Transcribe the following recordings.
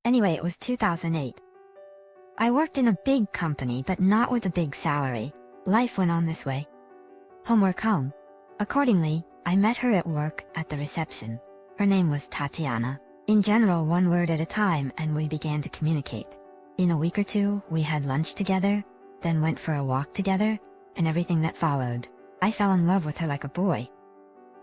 Anyway, it was 2008. I worked in a big company but not with a big salary. Life went on this way. Homework home. Accordingly, I met her at work at the reception. Her name was Tatiana. In general, one word at a time, and we began to communicate. In a week or two, we had lunch together, then went for a walk together, and everything that followed. I fell in love with her like a boy.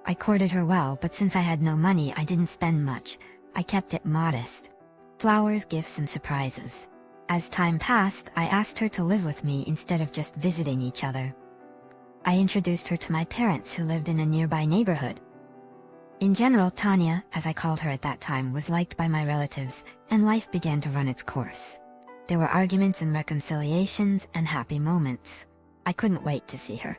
I courted her well, but since I had no money, I didn't spend much. I kept it modest. Flowers, gifts, and surprises. As time passed, I asked her to live with me instead of just visiting each other. I introduced her to my parents who lived in a nearby neighborhood. In general, Tanya, as I called her at that time, was liked by my relatives, and life began to run its course. There were arguments and reconciliations and happy moments. I couldn't wait to see her.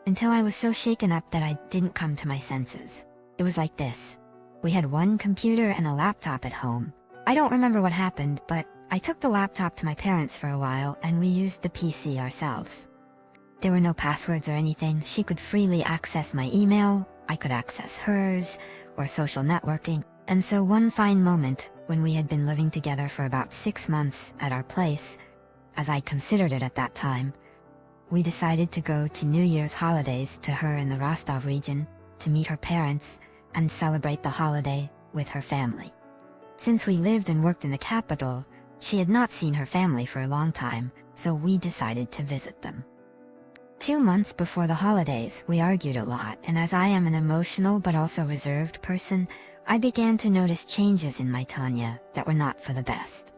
Until I was so shaken up that I didn't come to my senses. It was like this. We had one computer and a laptop at home. I don't remember what happened, but I took the laptop to my parents for a while and we used the PC ourselves. There were no passwords or anything. She could freely access my email, I could access hers, or social networking. And so one fine moment, when we had been living together for about 6 months at our place, as I considered it at that time, we decided to go to New Year's holidays to her in the Rostov region, to meet her parents, and celebrate the holiday with her family. Since we lived and worked in the capital, she had not seen her family for a long time, so we decided to visit them. 2 months before the holidays, we argued a lot, and as I am an emotional but also reserved person, I began to notice changes in my Tanya that were not for the best.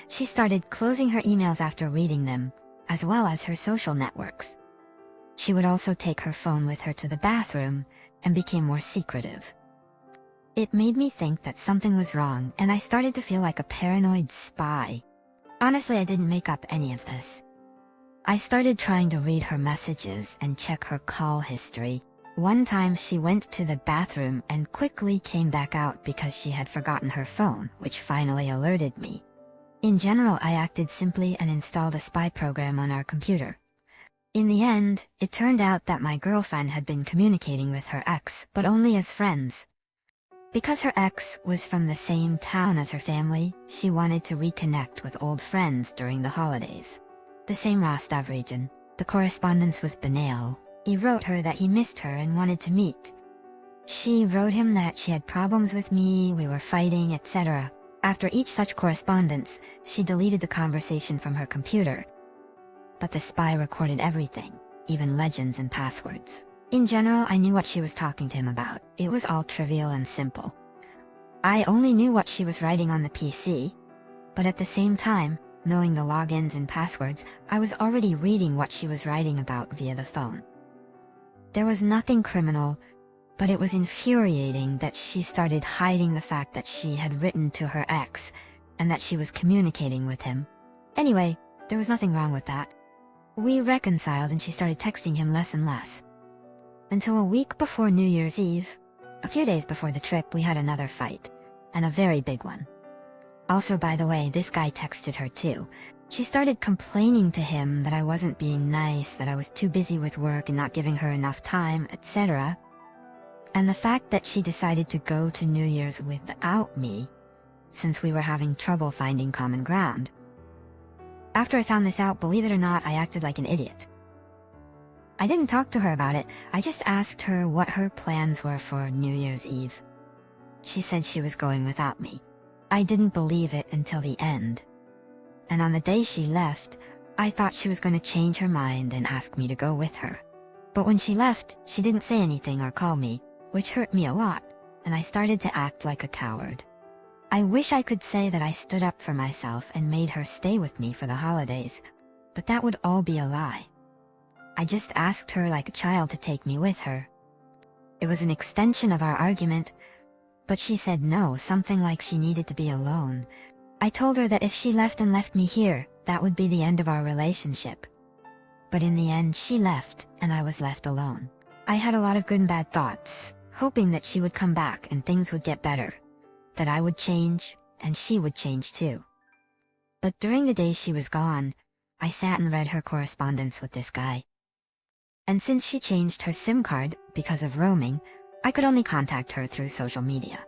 She started closing her emails after reading them, as well as her social networks. She would also take her phone with her to the bathroom, and became more secretive. It made me think that something was wrong, and I started to feel like a paranoid spy. Honestly, I didn't make up any of this. I started trying to read her messages and check her call history. One time she went to the bathroom and quickly came back out because she had forgotten her phone, which finally alerted me. In general, I acted simply and installed a spy program on our computer. In the end, it turned out that my girlfriend had been communicating with her ex, but only as friends. Because her ex was from the same town as her family, she wanted to reconnect with old friends during the holidays. The same Rostov region. The correspondence was banal. He wrote her that he missed her and wanted to meet. She wrote him that she had problems with me, we were fighting, etc. After each such correspondence, she deleted the conversation from her computer. But the spy recorded everything, even legends and passwords. In general, I knew what she was talking to him about. It was all trivial and simple. I only knew what she was writing on the PC, but at the same time, knowing the logins and passwords, I was already reading what she was writing about via the phone. There was nothing criminal, but it was infuriating that she started hiding the fact that she had written to her ex, and that she was communicating with him. Anyway, there was nothing wrong with that. We reconciled and she started texting him less and less. Until a week before New Year's Eve, a few days before the trip, we had another fight, and a very big one. Also, by the way, this guy texted her too. She started complaining to him that I wasn't being nice, that I was too busy with work and not giving her enough time, etc. And the fact that she decided to go to New Year's without me, since we were having trouble finding common ground. After I found this out, believe it or not, I acted like an idiot. I didn't talk to her about it, I just asked her what her plans were for New Year's Eve. She said she was going without me. I didn't believe it until the end. And on the day she left, I thought she was going to change her mind and ask me to go with her. But when she left, she didn't say anything or call me, which hurt me a lot, and I started to act like a coward. I wish I could say that I stood up for myself and made her stay with me for the holidays, but that would all be a lie. I just asked her like a child to take me with her. It was an extension of our argument, but she said no, something like she needed to be alone. I told her that if she left and left me here, that would be the end of our relationship. But in the end, she left, and I was left alone. I had a lot of good and bad thoughts, hoping that she would come back and things would get better, that I would change, and she would change too. But during the days she was gone, I sat and read her correspondence with this guy. And since she changed her SIM card because of roaming, I could only contact her through social media.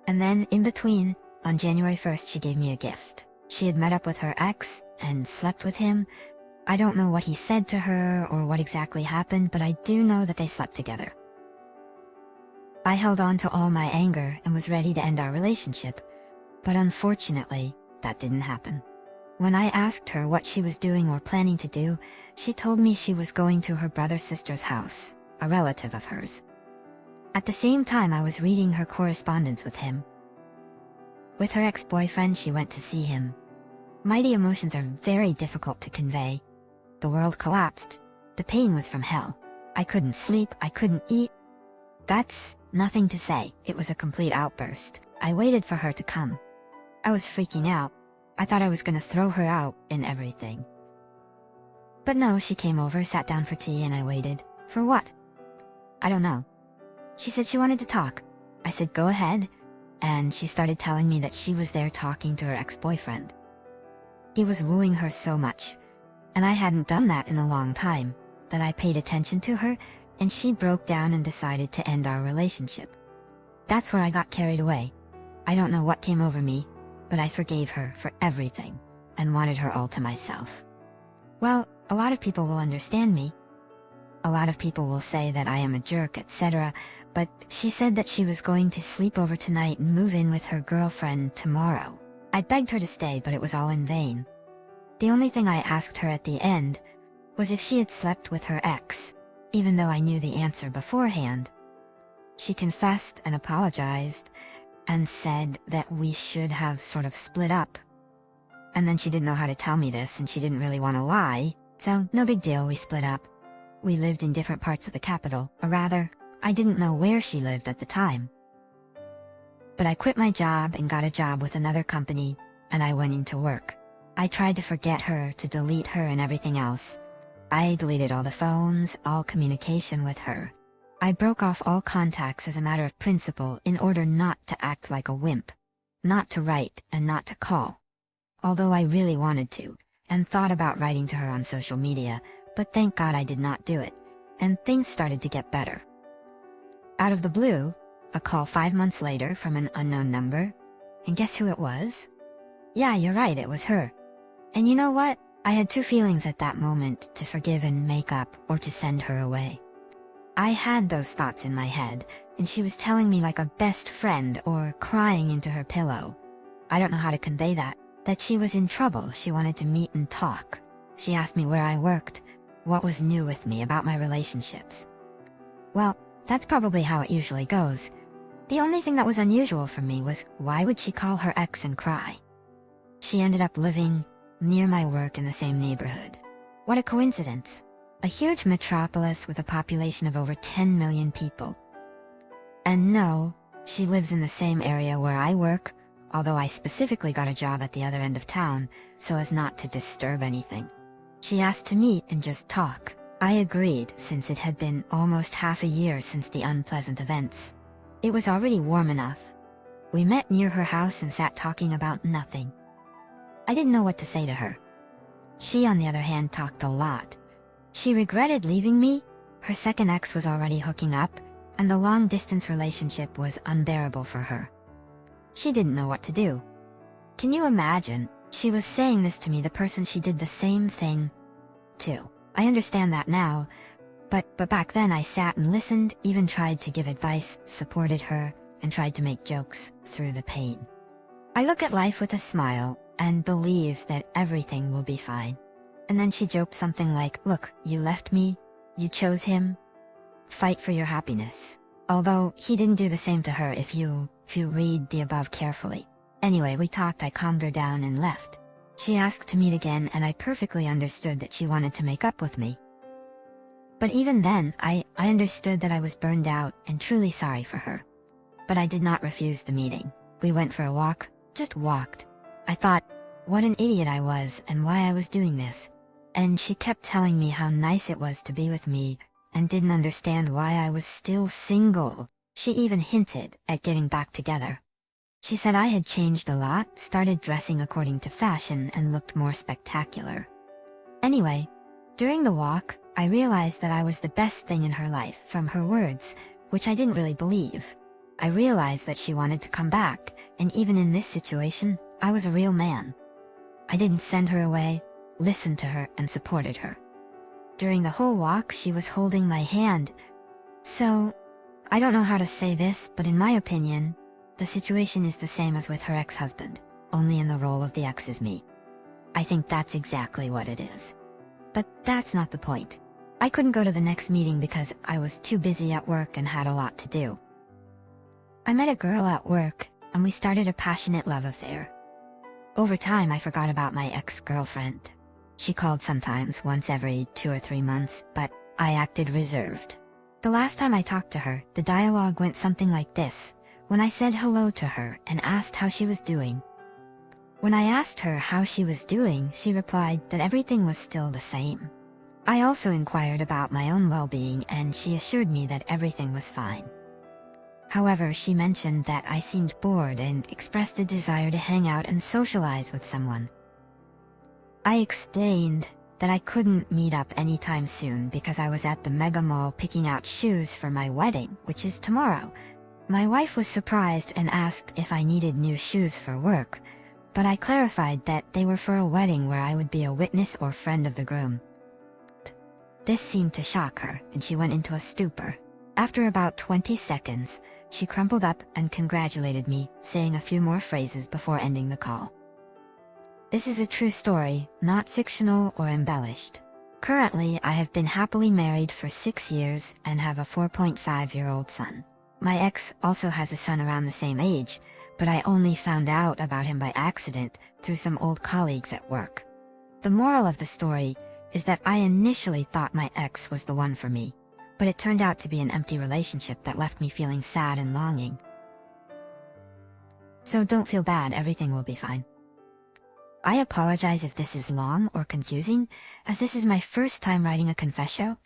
And then, in between, On January 1st she gave me a gift. She had met up with her ex and slept with him. I don't know what he said to her or what exactly happened, but I do know that they slept together. I held on to all my anger and was ready to end our relationship, but unfortunately, that didn't happen. When I asked her what she was doing or planning to do, she told me she was going to her brother's sister's house, a relative of hers. At the same time, I was reading her correspondence with him. With her ex-boyfriend, she went to see him. Mighty emotions are very difficult to convey. The world collapsed. The pain was from hell. I couldn't sleep, I couldn't eat. That's nothing to say, it was a complete outburst. I waited for her to come. I was freaking out. I thought I was gonna throw her out and everything. But no, she came over, sat down for tea, and I waited. For what? I don't know. She said she wanted to talk. I said go ahead, and she started telling me that she was there talking to her ex-boyfriend. He was wooing her so much, and I hadn't done that in a long time, that I paid attention to her, and she broke down and decided to end our relationship. That's where I got carried away. I don't know what came over me, but I forgave her for everything, and wanted her all to myself. Well, a lot of people will understand me. A lot of people will say that I am a jerk, etc., but she said that she was going to sleep over tonight and move in with her girlfriend tomorrow. I begged her to stay, but it was all in vain. The only thing I asked her at the end was if she had slept with her ex, even though I knew the answer beforehand. She confessed and apologized, and said that we should have sort of split up. And then she didn't know how to tell me this, and she didn't really want to lie, so no big deal, we split up. We lived in different parts of the capital, or rather, I didn't know where she lived at the time. But I quit my job and got a job with another company, and I went into work. I tried to forget her, to delete her and everything else. I deleted all the phones, all communication with her. I broke off all contacts as a matter of principle in order not to act like a wimp, not to write and not to call. Although I really wanted to, and thought about writing to her on social media, but thank God I did not do it, and things started to get better. Out of the blue, a call 5 months later from an unknown number, and guess who it was? Yeah, you're right, it was her. And you know what? I had two feelings at that moment, to forgive and make up, or to send her away. I had those thoughts in my head, and she was telling me like a best friend or crying into her pillow. I don't know how to convey that she was in trouble, she wanted to meet and talk. She asked me where I worked, what was new with me about my relationships. Well, that's probably how it usually goes. The only thing that was unusual for me was why would she call her ex and cry? She ended up living near my work in the same neighborhood. What a coincidence. A huge metropolis with a population of over 10 million people. And no, she lives in the same area where I work, although I specifically got a job at the other end of town, so as not to disturb anything. She asked to meet and just talk. I agreed, since it had been almost half a year since the unpleasant events. It was already warm enough. We met near her house and sat talking about nothing. I didn't know what to say to her. She, on the other hand, talked a lot. She regretted leaving me, her second ex was already hooking up, and the long-distance relationship was unbearable for her. She didn't know what to do. Can you imagine? She was saying this to me, the person she did the same thing to. I understand that now, but back then I sat and listened, even tried to give advice, supported her, and tried to make jokes through the pain. I look at life with a smile, and believe that everything will be fine. And then she joked something like, look, you left me, you chose him, fight for your happiness. Although, he didn't do the same to her if you read the above carefully. Anyway, we talked, I calmed her down and left. She asked to meet again, and I perfectly understood that she wanted to make up with me. But even then, I understood that I was burned out and truly sorry for her. But I did not refuse the meeting. We went for a walk, just walked. I thought, what an idiot I was and why I was doing this. And she kept telling me how nice it was to be with me, and didn't understand why I was still single. She even hinted at getting back together. She said I had changed a lot, started dressing according to fashion, and looked more spectacular. Anyway, during the walk, I realized that I was the best thing in her life, from her words, which I didn't really believe. I realized that she wanted to come back, and even in this situation, I was a real man. I didn't send her away, listened to her and supported her. During the whole walk, she was holding my hand. So, I don't know how to say this, but in my opinion, the situation is the same as with her ex-husband, only in the role of the ex is me. I think that's exactly what it is. But that's not the point. I couldn't go to the next meeting because I was too busy at work and had a lot to do. I met a girl at work, and we started a passionate love affair. Over time I forgot about my ex-girlfriend. She called sometimes, once every 2 or 3 months, but I acted reserved. The last time I talked to her, the dialogue went something like this, when I said hello to her and asked how she was doing. When I asked her how she was doing, she replied that everything was still the same. I also inquired about my own well-being and she assured me that everything was fine. However, she mentioned that I seemed bored and expressed a desire to hang out and socialize with someone. I explained that I couldn't meet up anytime soon because I was at the mega mall picking out shoes for my wedding, which is tomorrow. My wife was surprised and asked if I needed new shoes for work, but I clarified that they were for a wedding where I would be a witness or friend of the groom. This seemed to shock her, and she went into a stupor. After about 20 seconds, she crumpled up and congratulated me, saying a few more phrases before ending the call. This is a true story, not fictional or embellished. Currently, I have been happily married for 6 years and have a 4.5-year-old son. My ex also has a son around the same age, but I only found out about him by accident through some old colleagues at work. The moral of the story is that I initially thought my ex was the one for me, but it turned out to be an empty relationship that left me feeling sad and longing. So don't feel bad, everything will be fine. I apologize if this is long or confusing, as this is my first time writing a confession,